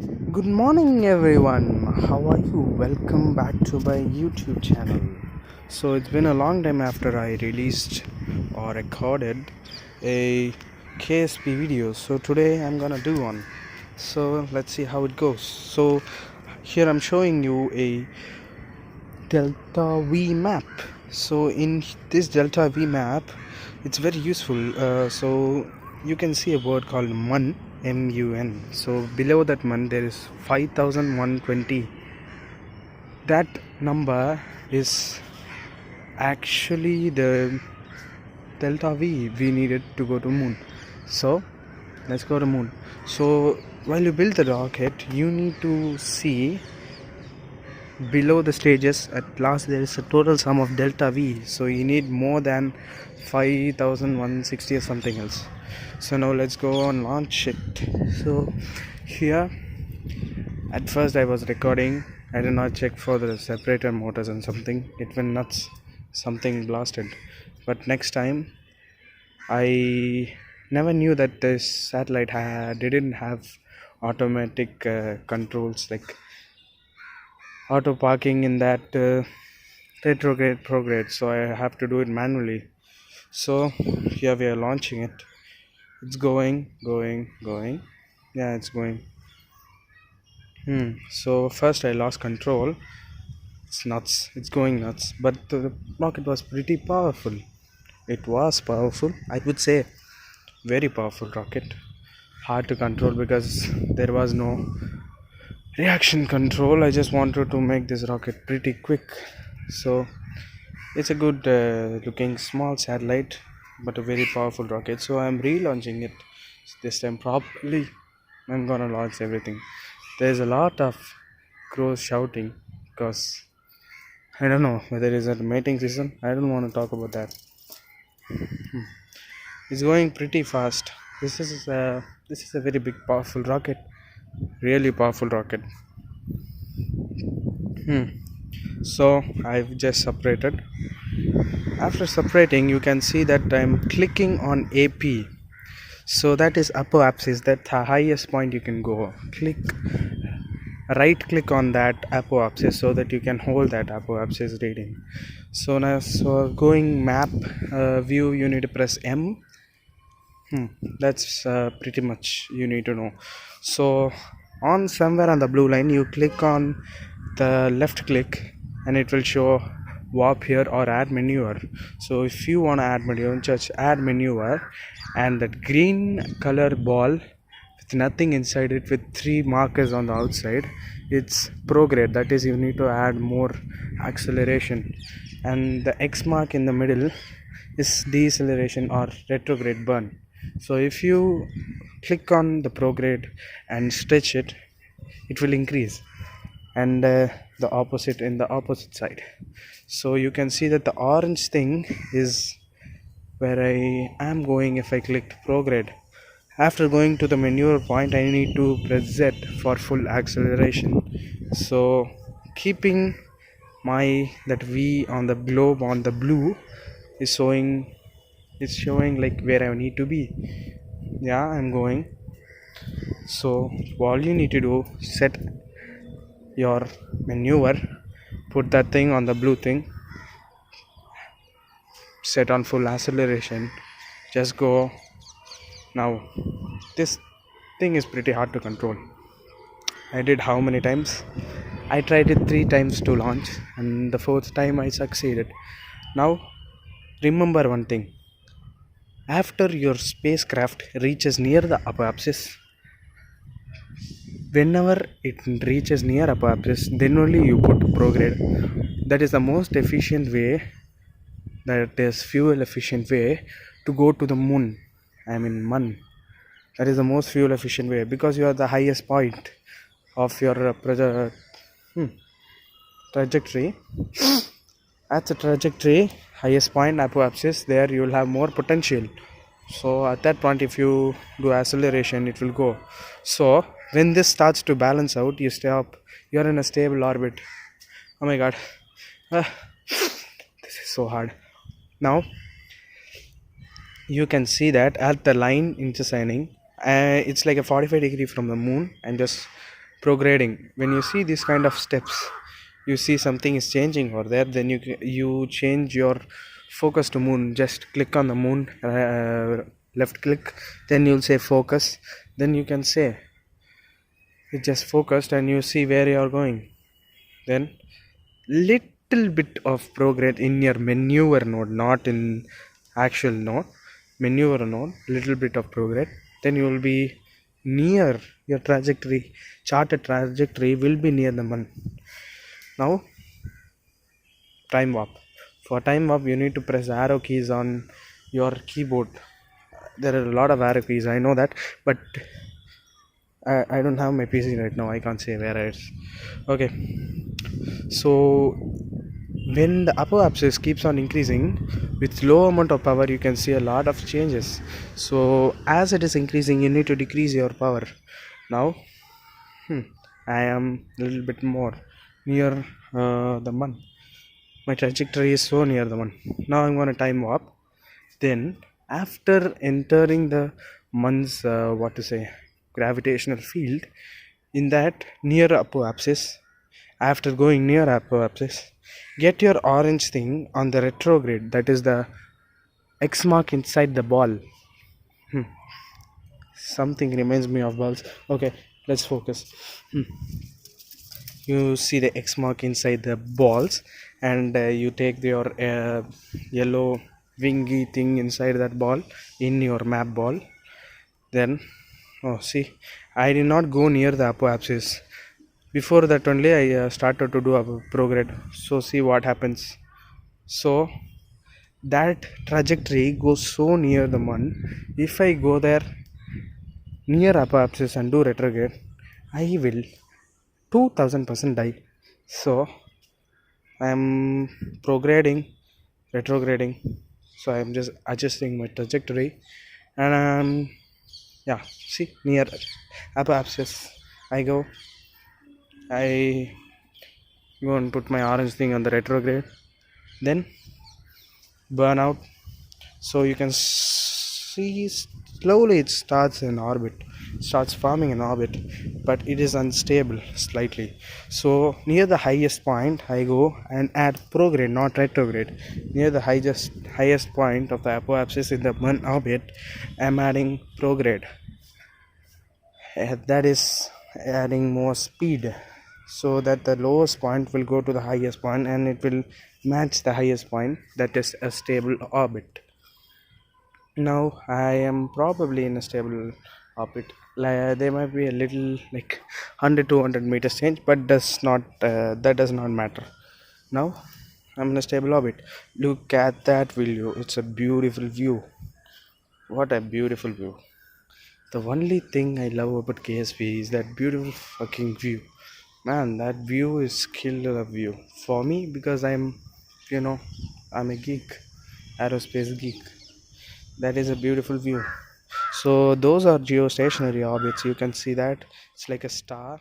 Good morning, everyone. How are you? Welcome back to my YouTube channel. So, it's been a long time after I released or recorded a KSP video. So, today I'm gonna do one. So, let's see how it goes. So, here I'm showing you a delta V map. So, in this delta V map, it's very useful. So, you can see a word called mun. MUN. So below that month there is 5120. That number is actually the delta V we needed to go to moon. So let's go to moon. So while you build the rocket, you need to see below the stages. At last there is a total sum of delta V, so you need more than 5160 or something else. So now let's go and launch it. So here at first I was recording, I did not check for the separator motors and something, it went nuts, something blasted. But next time I never knew that this satellite didn't have automatic controls like auto parking in that retrograde prograde, so I have to do it manually. So here we are launching it. It's going. Yeah, it's going. So first I lost control. It's nuts. It's going nuts. But the rocket was pretty powerful. It was powerful. I would say very powerful rocket. Hard to control because there was no reaction control. I just wanted to make this rocket pretty quick. So it's a good looking small satellite, but a very powerful rocket. So I'm relaunching it this time properly. I'm gonna launch everything. There's a lot of crows shouting because I don't know whether it is a mating season. I don't want to talk about that. It's going pretty fast. This is a very big powerful rocket. Really powerful rocket. So I've just separated. After separating, you can see that I'm clicking on AP. So that is apoapsis. That's the highest point you can go. Right click on that apoapsis so that you can hold that apoapsis reading. So now, going map view, you need to press M. That's pretty much you need to know. So on somewhere on the blue line, you click on the left click and it will show warp here or add maneuver. So if you want to add maneuver, just add maneuver, and that green color ball with nothing inside it with 3 markers on the outside, it's prograde. That is, you need to add more acceleration, and the X mark in the middle is deceleration or retrograde burn. So if you click on the prograde and stretch it, it will increase, and the opposite in the opposite side. So you can see that the orange thing is where I am going. If I click prograde, after going to the maneuver point, I need to press Z for full acceleration. So keeping my that V on the globe on the blue is showing, it's showing like where I need to be. Yeah, I'm going. So all you need to do, set your maneuver, put that thing on the blue thing, set on full acceleration, just go. Now this thing is pretty hard to control. I did how many times? I tried it 3 times to launch, and the 4th time I succeeded. Now remember one thing: after your spacecraft reaches near the apoapsis, whenever it reaches near apoapsis, then only you put prograde. That is the most efficient way, that is fuel efficient way to go to the moon. I mean mun. That is the most fuel efficient way because you are the highest point of your trajectory. At the trajectory highest point apoapsis, there you will have more potential. So at that point, if you do acceleration, it will go. So when this starts to balance out, you stop. You are in a stable orbit. Oh my god, this is so hard. Now you can see that at the line intersigning, it's like a 45 degree from the moon, and just prograding. When you see this kind of steps, you see something is changing over there, then you change your focus to moon. Just click on the moon, left click, then you'll say focus, then you can say it just focused and you see where you are going. Then little bit of progress in your maneuver node, not in actual node, maneuver node, little bit of progress, then you will be near your trajectory. Charted trajectory will be near the moon. Now time warp. For time warp you need to press arrow keys on your keyboard. There are a lot of arrow keys, I know that, but I don't have my PC right now, I can't say where it is. Okay, so when the upper axis keeps on increasing with low amount of power, you can see a lot of changes. So as it is increasing, you need to decrease your power. Now I am a little bit more near the moon. My trajectory is so near the moon. Now I'm going to time warp. Then after entering the moon's what to say, gravitational field, in that near apoapsis, after going near apoapsis, get your orange thing on the retrograde, that is the X mark inside the ball. Something reminds me of balls. Okay, let's focus. You see the X mark inside the balls, and you take your yellow wingy thing inside that ball in your map ball. Then see, I did not go near the apoapsis. Before that only I started to do a progress. So see what happens. So that trajectory goes so near the moon. If I go there near apoapsis and do retrograde, I will 2000% die. So I am retrograding. So I am just adjusting my trajectory, and yeah, see, near apoapsis I go and put my orange thing on the retrograde, then burn out. So you can see slowly it starts forming an orbit, but it is unstable slightly. So near the highest point I go and add prograde, not retrograde. Near the highest point of the apoapsis in the moon orbit, I am adding prograde. That is adding more speed, so that the lowest point will go to the highest point and it will match the highest point, that is a stable orbit. Now I am probably in a stable orbit. There might be a little like 100-200 meters change, but that does not matter. Now I'm in a stable orbit. Look at that view. It's a beautiful view. What a beautiful view. The only thing I love about KSP is that beautiful fucking view. Man, that view is killer view for me, because I'm a geek, aerospace geek. That is a beautiful view. So those are geostationary orbits. You can see that it's like a star.